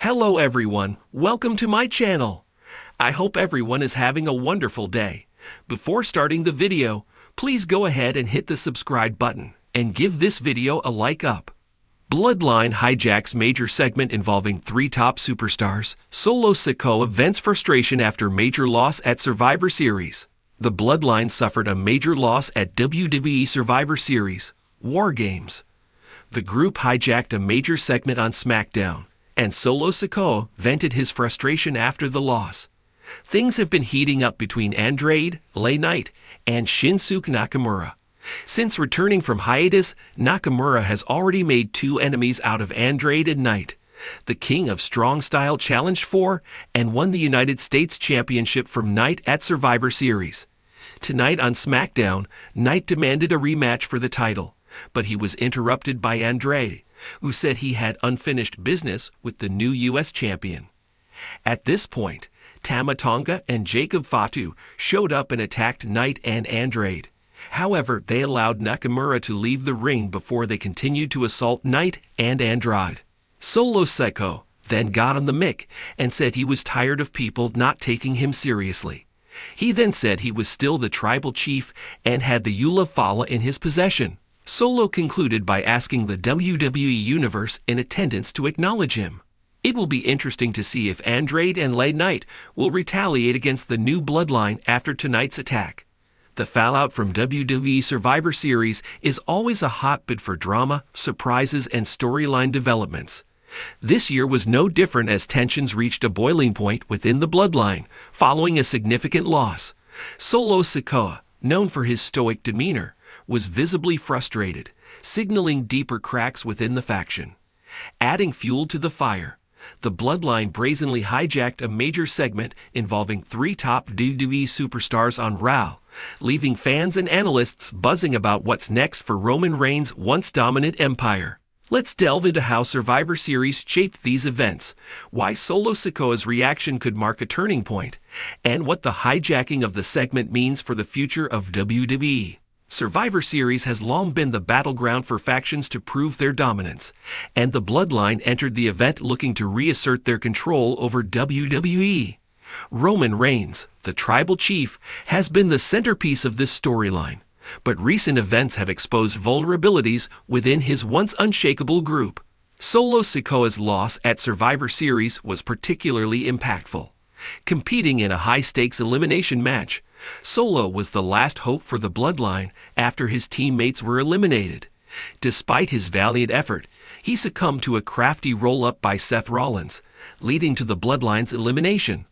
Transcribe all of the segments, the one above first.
Hello everyone, welcome to my channel. I hope everyone is having a wonderful day. Before starting the video, please go ahead and hit the subscribe button and give this video a like up. Bloodline hijacks major segment involving three top superstars. Solo Sikoa vents frustration after major loss at Survivor Series. The Bloodline suffered a major loss at WWE Survivor Series War Games. The group hijacked a major segment on Smackdown, and Solo Sikoa vented his frustration after the loss. Things have been heating up between Andrade, LA Knight, and Shinsuke Nakamura. Since returning from hiatus, Nakamura has already made two enemies out of Andrade and Knight. The King of Strong Style challenged for and won the United States Championship from Knight at Survivor Series. Tonight on SmackDown, Knight demanded a rematch for the title, but he was interrupted by Andrade, who said he had unfinished business with the new U.S. champion. At this point, Tama Tonga and Jacob Fatu showed up and attacked Knight and Andrade. However, they allowed Nakamura to leave the ring before they continued to assault Knight and Andrade. Solo Sikoa then got on the mic and said he was tired of people not taking him seriously. He then said he was still the tribal chief and had the Eula Fala in his possession. Solo concluded by asking the WWE Universe in attendance to acknowledge him. It will be interesting to see if Andrade and LA Knight will retaliate against the new Bloodline after tonight's attack. The fallout from WWE Survivor Series is always a hotbed for drama, surprises, and storyline developments. This year was no different as tensions reached a boiling point within the Bloodline following a significant loss. Solo Sikoa, known for his stoic demeanor, was visibly frustrated, signaling deeper cracks within the faction. Adding fuel to the fire, the Bloodline brazenly hijacked a major segment involving three top WWE superstars on Raw, leaving fans and analysts buzzing about what's next for Roman Reigns' once dominant empire. Let's delve into how Survivor Series shaped these events, why Solo Sikoa's reaction could mark a turning point, and what the hijacking of the segment means for the future of WWE. Survivor Series has long been the battleground for factions to prove their dominance, and the Bloodline entered the event looking to reassert their control over WWE. Roman Reigns, the tribal chief, has been the centerpiece of this storyline, but recent events have exposed vulnerabilities within his once unshakable group. Solo Sikoa's loss at Survivor Series was particularly impactful. Competing in a high-stakes elimination match, Solo was the last hope for the Bloodline after his teammates were eliminated. Despite his valiant effort, he succumbed to a crafty roll-up by Seth Rollins, leading to the Bloodline's elimination.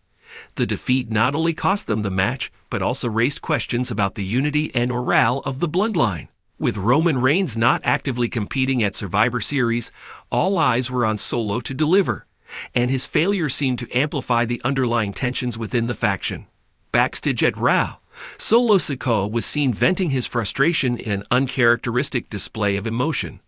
The defeat not only cost them the match, but also raised questions about the unity and morale of the Bloodline. With Roman Reigns not actively competing at Survivor Series, all eyes were on Solo to deliver, and his failure seemed to amplify the underlying tensions within the faction. Backstage at Raw, Solo Sikoa was seen venting his frustration in an uncharacteristic display of emotion.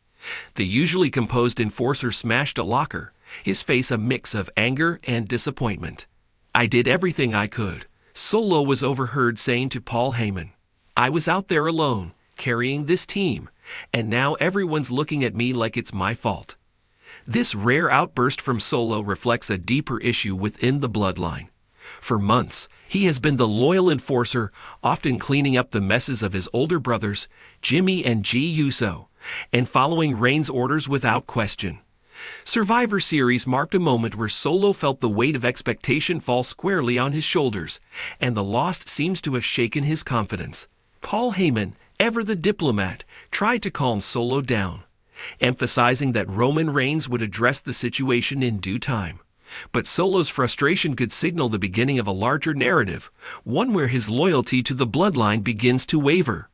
The usually composed enforcer smashed a locker, his face a mix of anger and disappointment. "I did everything I could," Solo was overheard saying to Paul Heyman. "I was out there alone, carrying this team, and now everyone's looking at me like it's my fault." This rare outburst from Solo reflects a deeper issue within the Bloodline. For months, he has been the loyal enforcer, often cleaning up the messes of his older brothers, Jimmy and G Uso, and following Reigns' orders without question. Survivor Series marked a moment where Solo felt the weight of expectation fall squarely on his shoulders, and the loss seems to have shaken his confidence. Paul Heyman, ever the diplomat, tried to calm Solo down, emphasizing that Roman Reigns would address the situation in due time. But Solo's frustration could signal the beginning of a larger narrative, one where his loyalty to the Bloodline begins to waver.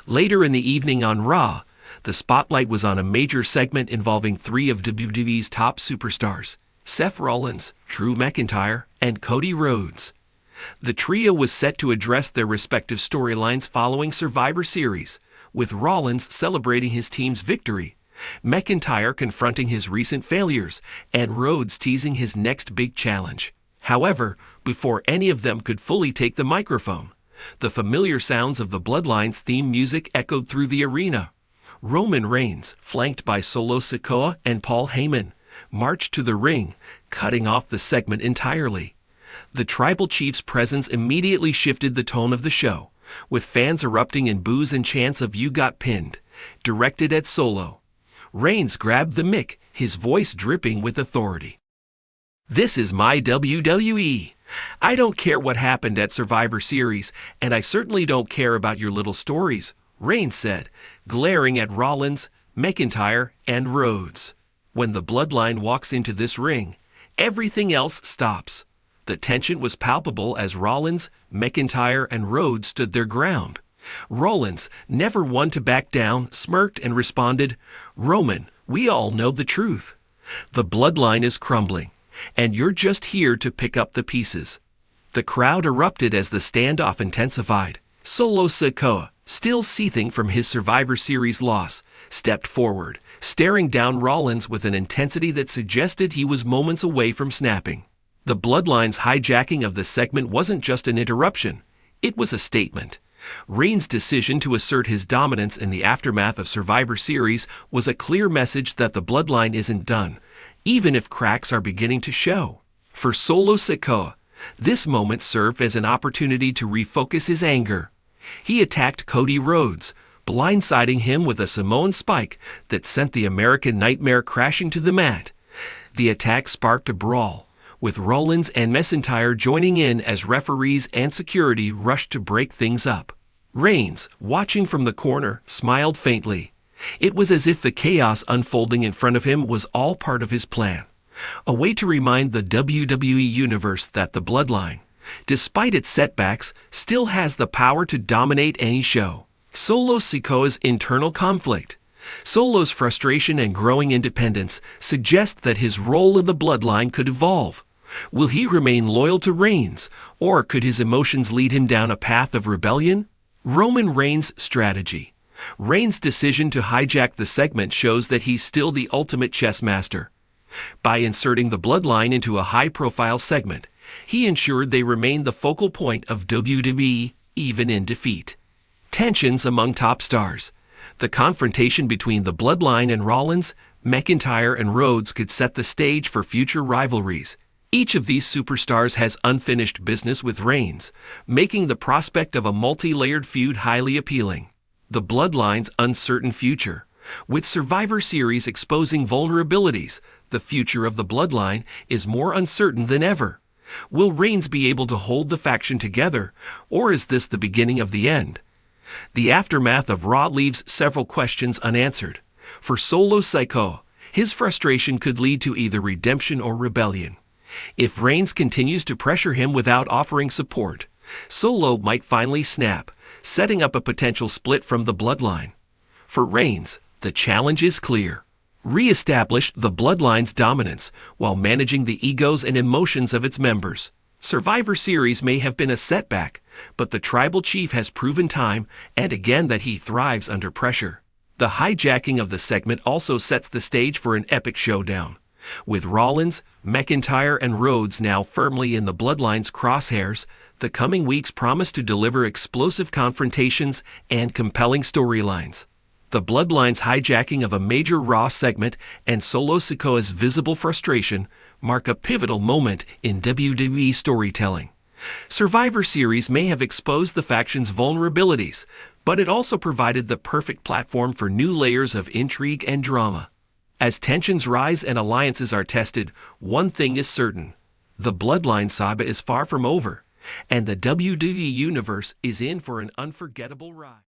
Later in the evening on Raw, the spotlight was on a major segment involving three of WWE's top superstars, Seth Rollins, Drew McIntyre, and Cody Rhodes. The trio was set to address their respective storylines following Survivor Series, with Rollins celebrating his team's victory, McIntyre confronting his recent failures, and Rhodes teasing his next big challenge. However, before any of them could fully take the microphone, the familiar sounds of the Bloodline's theme music echoed through the arena. Roman Reigns, flanked by Solo Sikoa and Paul Heyman, marched to the ring, cutting off the segment entirely. The Tribal Chief's presence immediately shifted the tone of the show, with fans erupting in boos and chants of "You got pinned," directed at Solo. Reigns grabbed the mic, his voice dripping with authority. "This is my WWE. I don't care what happened at Survivor Series, and I certainly don't care about your little stories," Reigns said, glaring at Rollins, McIntyre, and Rhodes. When the Bloodline walks into this ring, everything else stops. The tension was palpable as Rollins, McIntyre, and Rhodes stood their ground. Rollins, never one to back down, smirked and responded, "Roman, we all know the truth. The Bloodline is crumbling, and you're just here to pick up the pieces." The crowd erupted as the standoff intensified. Solo Sikoa, still seething from his Survivor Series loss, stepped forward, staring down Rollins with an intensity that suggested he was moments away from snapping. The Bloodline's hijacking of the segment wasn't just an interruption, it was a statement. Reigns' decision to assert his dominance in the aftermath of Survivor Series was a clear message that the Bloodline isn't done, even if cracks are beginning to show. For Solo Sikoa, this moment served as an opportunity to refocus his anger. He attacked Cody Rhodes, blindsiding him with a Samoan spike that sent the American Nightmare crashing to the mat. The attack sparked a brawl, with Rollins and McIntyre joining in as referees and security rushed to break things up. Reigns, watching from the corner, smiled faintly. It was as if the chaos unfolding in front of him was all part of his plan. A way to remind the WWE Universe that the Bloodline, despite its setbacks, still has the power to dominate any show. Solo Sikoa's internal conflict. Solo's frustration and growing independence suggest that his role in the Bloodline could evolve. Will he remain loyal to Reigns, or could his emotions lead him down a path of rebellion? Roman Reigns' strategy. Reigns' decision to hijack the segment shows that he's still the ultimate chess master. By inserting the Bloodline into a high-profile segment, he ensured they remained the focal point of WWE, even in defeat. Tensions among top stars. The confrontation between the Bloodline and Rollins, McIntyre, and Rhodes could set the stage for future rivalries. Each of these superstars has unfinished business with Reigns, making the prospect of a multi-layered feud highly appealing. The Bloodline's uncertain future. With Survivor Series exposing vulnerabilities, the future of the Bloodline is more uncertain than ever. Will Reigns be able to hold the faction together, or is this the beginning of the end? The aftermath of Raw leaves several questions unanswered. For Solo Sikoa, his frustration could lead to either redemption or rebellion. If Reigns continues to pressure him without offering support, Solo might finally snap, setting up a potential split from the Bloodline. For Reigns, the challenge is clear. Re-establish the Bloodline's dominance while managing the egos and emotions of its members. Survivor Series may have been a setback, but the Tribal Chief has proven time and again that he thrives under pressure. The hijacking of the segment also sets the stage for an epic showdown. With Rollins, McIntyre, and Rhodes now firmly in the Bloodline's crosshairs, the coming weeks promise to deliver explosive confrontations and compelling storylines. The Bloodline's hijacking of a major Raw segment and Solo Sikoa's visible frustration mark a pivotal moment in WWE storytelling. Survivor Series may have exposed the faction's vulnerabilities, but it also provided the perfect platform for new layers of intrigue and drama. As tensions rise and alliances are tested, one thing is certain. The Bloodline saga is far from over, and the WWE Universe is in for an unforgettable ride.